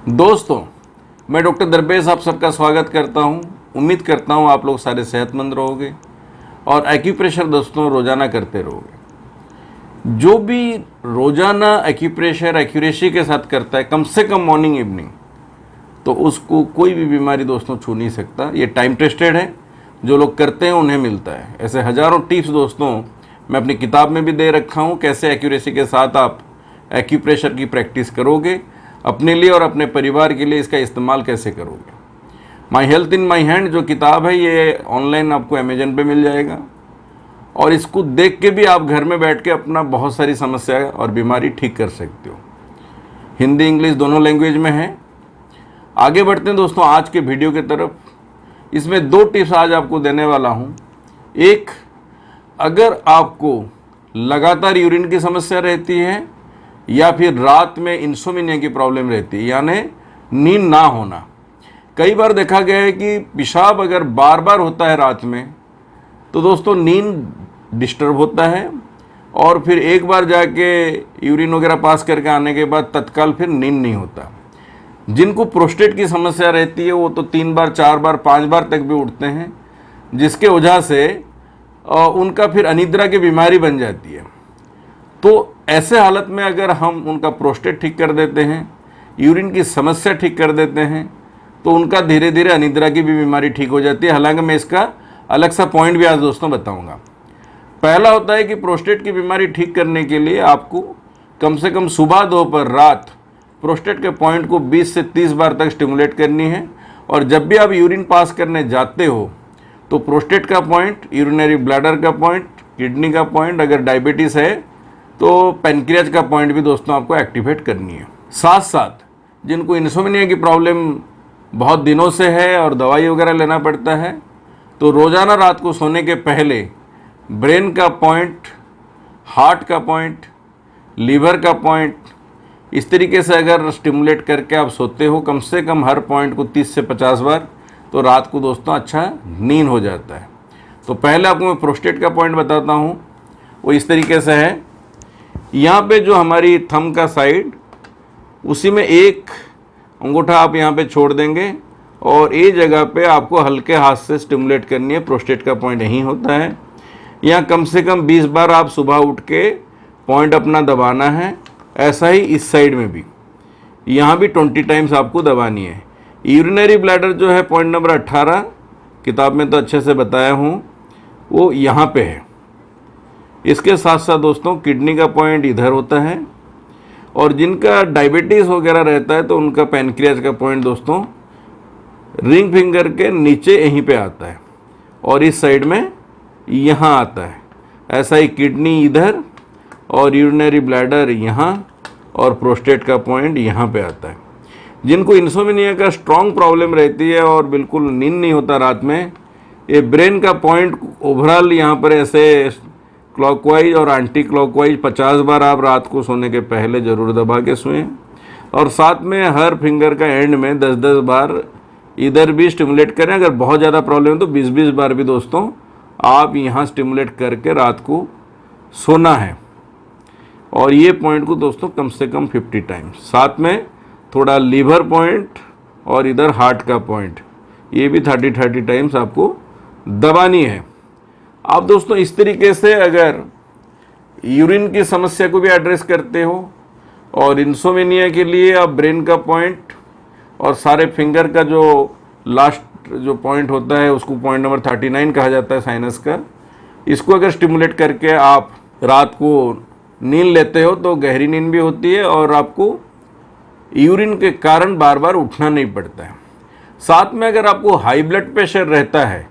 दोस्तों, मैं डॉक्टर दरवेश आप सबका स्वागत करता हूं। उम्मीद करता हूं आप लोग सारे सेहतमंद रहोगे और एक्यूप्रेशर दोस्तों रोज़ाना करते रहोगे। जो भी रोज़ाना एक्यूप्रेशर एक्यूरेसी के साथ करता है, कम से कम मॉर्निंग इवनिंग, तो उसको कोई भी बीमारी दोस्तों छू नहीं सकता। ये टाइम टेस्टेड है, जो लोग करते हैं उन्हें मिलता है। ऐसे हज़ारों टिप्स दोस्तों मैं अपनी किताब में भी दे रखा हूँ, कैसे एक्यूरेसी के साथ आप एक्यूप्रेशर की प्रैक्टिस करोगे, अपने लिए और अपने परिवार के लिए इसका इस्तेमाल कैसे करोगे। My health in my hand जो किताब है, ये ऑनलाइन आपको अमेजन पे मिल जाएगा और इसको देख के भी आप घर में बैठ के अपना बहुत सारी समस्या और बीमारी ठीक कर सकते हो। हिंदी इंग्लिश दोनों लैंग्वेज में है। आगे बढ़ते हैं दोस्तों आज के वीडियो की तरफ। इसमें 2 टिप्स आज आपको देने वाला हूँ। एक, अगर आपको लगातार यूरिन की समस्या रहती है या फिर रात में इंसोम्निया की प्रॉब्लम रहती है, यानी नींद ना होना। कई बार देखा गया है कि पेशाब अगर बार बार होता है रात में, तो दोस्तों नींद डिस्टर्ब होता है और फिर एक बार जाके यूरिन वगैरह पास करके आने के बाद तत्काल फिर नींद नहीं होता। जिनको प्रोस्टेट की समस्या रहती है वो तो 3 बार 4 बार 5 बार तक भी उठते हैं, जिसके वजह से उनका फिर अनिद्रा की बीमारी बन जाती है। तो ऐसे हालत में अगर हम उनका प्रोस्टेट ठीक कर देते हैं, यूरिन की समस्या ठीक कर देते हैं, तो उनका धीरे धीरे अनिद्रा की भी बीमारी ठीक हो जाती है। हालांकि मैं इसका अलग सा पॉइंट भी आज दोस्तों बताऊंगा। पहला होता है कि प्रोस्टेट की बीमारी ठीक करने के लिए आपको कम से कम सुबह दोपहर रात प्रोस्टेट के पॉइंट को 20 से 30 बार तक स्टिमुलेट करनी है। और जब भी आप यूरिन पास करने जाते हो तो प्रोस्टेट का पॉइंट, यूरिनरी ब्लैडर का पॉइंट, किडनी का पॉइंट, अगर डायबिटीज़ है तो पैनक्रियाज का पॉइंट भी दोस्तों आपको एक्टिवेट करनी है। साथ साथ जिनको इंसोम्निया की प्रॉब्लम बहुत दिनों से है और दवाई वगैरह लेना पड़ता है, तो रोज़ाना रात को सोने के पहले ब्रेन का पॉइंट, हार्ट का पॉइंट, लीवर का पॉइंट, इस तरीके से अगर स्टिमुलेट करके आप सोते हो कम से कम हर पॉइंट को 30 से 50 बार, तो रात को दोस्तों अच्छा नींद हो जाता है। तो पहले आपको मैं प्रोस्टेट का पॉइंट बताता हूँ। वो इस तरीके से है, यहाँ पे जो हमारी थंब का साइड, उसी में एक अंगूठा आप यहाँ पे छोड़ देंगे और ये जगह पे आपको हल्के हाथ से स्टिमुलेट करनी है। प्रोस्टेट का पॉइंट यहीं होता है। यहाँ कम से कम 20 बार आप सुबह उठ के पॉइंट अपना दबाना है। ऐसा ही इस साइड में भी, यहाँ भी 20 टाइम्स आपको दबानी है। यूरिनरी ब्लैडर जो है पॉइंट नंबर 18, किताब में तो अच्छे से बताया हूँ, वो यहाँ पे है। इसके साथ साथ दोस्तों किडनी का पॉइंट इधर होता है और जिनका डायबिटीज़ वगैरह रहता है तो उनका पैनक्रियाज का पॉइंट दोस्तों रिंग फिंगर के नीचे यहीं पे आता है और इस साइड में यहाँ आता है। ऐसा ही किडनी इधर और यूरिनरी ब्लैडर यहाँ और प्रोस्टेट का पॉइंट यहाँ पे आता है। जिनको इंसोम्निया का स्ट्रॉन्ग प्रॉब्लम रहती है और बिल्कुल नींद नहीं होता रात में, ये ब्रेन का पॉइंट ओवरऑल यहाँ पर ऐसे क्लॉकवाइज और एंटी क्लॉकवाइज 50 बार आप रात को सोने के पहले ज़रूर दबा के सोएं। और साथ में हर फिंगर का एंड में 10-10 बार इधर भी स्टिमुलेट करें। अगर बहुत ज़्यादा प्रॉब्लम है तो 20-20 बार भी दोस्तों आप यहाँ स्टिमुलेट करके रात को सोना है। और ये पॉइंट को दोस्तों कम से कम 50 टाइम्स। साथ में थोड़ा लीवर पॉइंट और इधर हार्ट का पॉइंट, ये भी 30 टाइम्स आपको दबानी है। आप दोस्तों इस तरीके से अगर यूरिन की समस्या को भी एड्रेस करते हो और इंसोम्निया के लिए आप ब्रेन का पॉइंट और सारे फिंगर का जो लास्ट जो पॉइंट होता है उसको पॉइंट नंबर 39 कहा जाता है साइनस का, इसको अगर स्टिमुलेट करके आप रात को नींद लेते हो तो गहरी नींद भी होती है और आपको यूरिन के कारण बार बार उठना नहीं पड़ता है। साथ में अगर आपको हाई ब्लड प्रेशर रहता है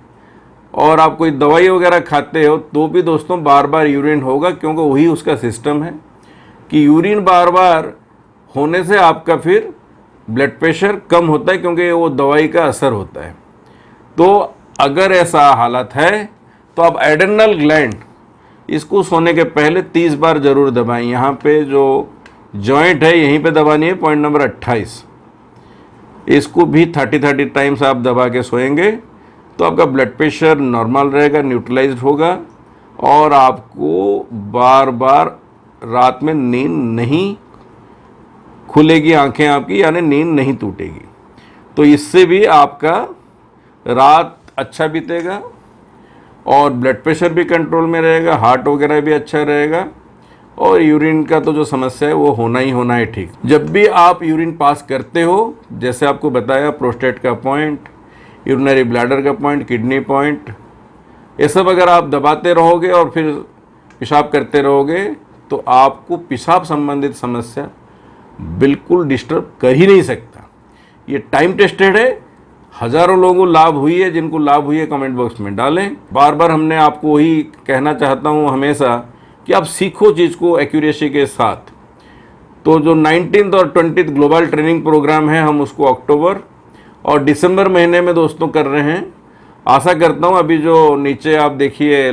और आप कोई दवाई वगैरह खाते हो तो भी दोस्तों बार बार यूरिन होगा, क्योंकि वही उसका सिस्टम है कि यूरिन बार बार होने से आपका फिर ब्लड प्रेशर कम होता है, क्योंकि वो दवाई का असर होता है। तो अगर ऐसा हालत है तो आप एड्रेनल ग्लैंड, इसको सोने के पहले 30 बार ज़रूर दबाएं। यहाँ पे जो जॉइंट है यहीं पे दबानी है, पॉइंट नंबर 28। इसको भी 30 टाइम्स आप दबा के सोएंगे तो आपका ब्लड प्रेशर नॉर्मल रहेगा, न्यूट्रलाइज्ड होगा और आपको बार बार रात में नींद नहीं खुलेगी आंखें आपकी, यानी नींद नहीं टूटेगी। तो इससे भी आपका रात अच्छा बीतेगा और ब्लड प्रेशर भी कंट्रोल में रहेगा, हार्ट वगैरह भी अच्छा रहेगा, और यूरिन का तो जो समस्या है वो होना ही होना है ठीक। जब भी आप यूरिन पास करते हो, जैसे आपको बताया, प्रोस्टेट का पॉइंट, यूरिनरी ब्लैडर का पॉइंट, किडनी पॉइंट, ये सब अगर आप दबाते रहोगे और फिर पेशाब करते रहोगे तो आपको पेशाब संबंधित समस्या बिल्कुल डिस्टर्ब कर ही नहीं सकता। ये टाइम टेस्टेड है, हज़ारों लोगों को लाभ हुई है। जिनको लाभ हुई है कमेंट बॉक्स में डालें। बार बार हमने आपको वही कहना चाहता हूँ हमेशा कि आप सीखो चीज़ को एक्यूरेसी के साथ। तो जो 19 और 20 ग्लोबल ट्रेनिंग प्रोग्राम है, हम उसको अक्टूबर और दिसंबर महीने में दोस्तों कर रहे हैं। आशा करता हूँ अभी जो नीचे आप देखिए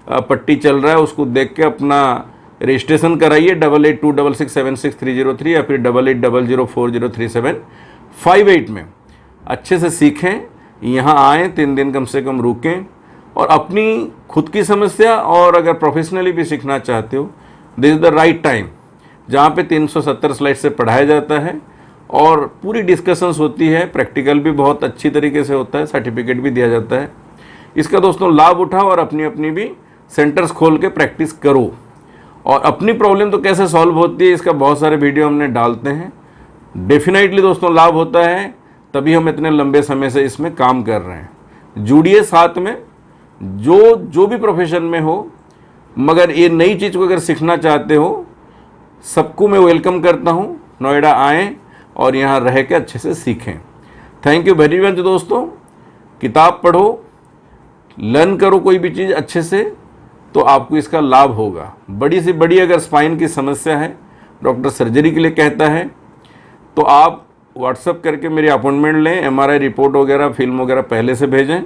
पट्टी चल रहा है, उसको देख के अपना रजिस्ट्रेशन कराइए 8826676303 या फिर 8800403758 में। अच्छे से सीखें, यहाँ आएँ, 3 दिन कम से कम रुकें और अपनी खुद की समस्या और अगर प्रोफेशनली भी सीखना चाहते हो, this is the right time, जहाँ पे 370 स्लाइड से पढ़ाया जाता है और पूरी डिस्कशंस होती है, प्रैक्टिकल भी बहुत अच्छी तरीके से होता है, सर्टिफिकेट भी दिया जाता है। इसका दोस्तों लाभ उठाओ और अपनी अपनी भी सेंटर्स खोल के प्रैक्टिस करो। और अपनी प्रॉब्लम तो कैसे सॉल्व होती है, इसका बहुत सारे वीडियो हमने डालते हैं। डेफिनेटली दोस्तों लाभ होता है, तभी हम इतने लंबे समय से इसमें काम कर रहे हैं। जुड़िए साथ में, जो भी प्रोफेशन में हो, मगर ये नई चीज़ को अगर सीखना चाहते हो, सबको मैं वेलकम करता हूँ। नोएडा आएँ और यहाँ रह के अच्छे से सीखें। थैंक यू वेरी मच दोस्तों। किताब पढ़ो, लर्न करो कोई भी चीज़ अच्छे से, तो आपको इसका लाभ होगा। बड़ी से बड़ी अगर स्पाइन की समस्या है, डॉक्टर सर्जरी के लिए कहता है, तो आप व्हाट्सअप करके मेरी अपॉइंटमेंट लें। एमआरआई रिपोर्ट वगैरह, फिल्म वगैरह पहले से भेजें।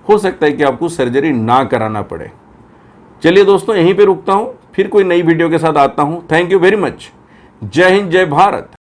हो सकता है कि आपको सर्जरी ना कराना पड़े। चलिए दोस्तों, यहीं पे रुकता हूँ, फिर कोई नई वीडियो के साथ आता हूँ। Thank you very much. जय हिंद, जय भारत।